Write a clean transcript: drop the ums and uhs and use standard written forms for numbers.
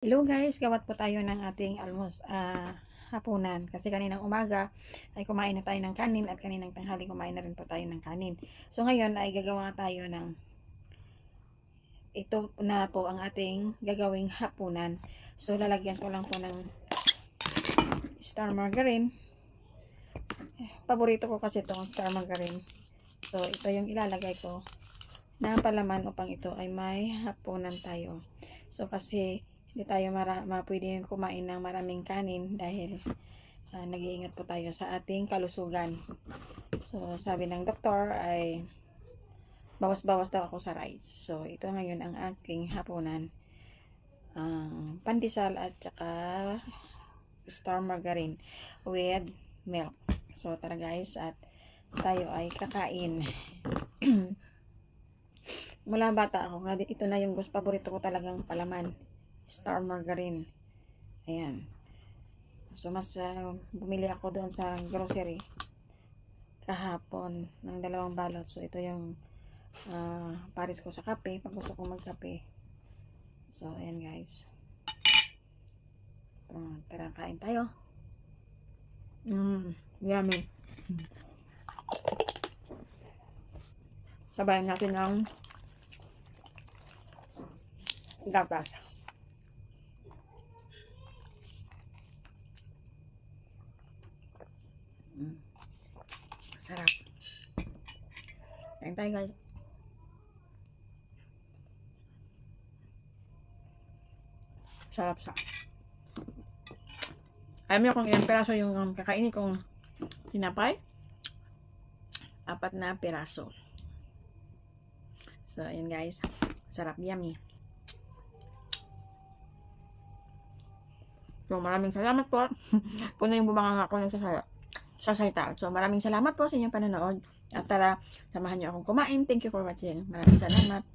Hello guys, gawat po tayo ng ating hapunan. Kasi kaninang umaga ay kumain na tayo ng kanin at kaninang tanghali kumain na rin po tayo ng kanin. So ngayon ay gagawa tayo ng ito na po ang ating gagawing hapunan. So lalagyan ko lang po ng star margarine. Paborito ko kasi itong star margarine. So ito yung ilalagay ko na palaman upang ito ay may hapunan tayo. So kasi hindi tayo pwede kumain ng maraming kanin dahil nag-iingat po tayo sa ating kalusugan. So sabi ng doktor ay bawas-bawas daw ako sa rice. So ito ngayon ang aking hapunan. Pandesal at saka star margarine with milk. So tara guys, at tayo ay kakain. Mula bata ako, ito na yung paborito ko talagang palaman, star margarine. Ayan. So mas bumili ako doon sa grocery kahapon ng 2 balot. So ito yung pares ko sa kape pag gusto kong magkape. So ayan guys. Tara kain tayo. Yummy. Sabayan natin ng gatas. Sarap. Kain tayo guys. Sarap sa. Alam niyo kung ilang piraso yung kakainin kong tinapay? 4 na piraso. So, ayan guys. Sarap, yummy. So, maraming salamat po. Puno yung bumanga ako nagsasalita. So, maraming salamat po sa inyong panonood. At tara, samahan niyo akong kumain. Thank you for watching. Maraming salamat.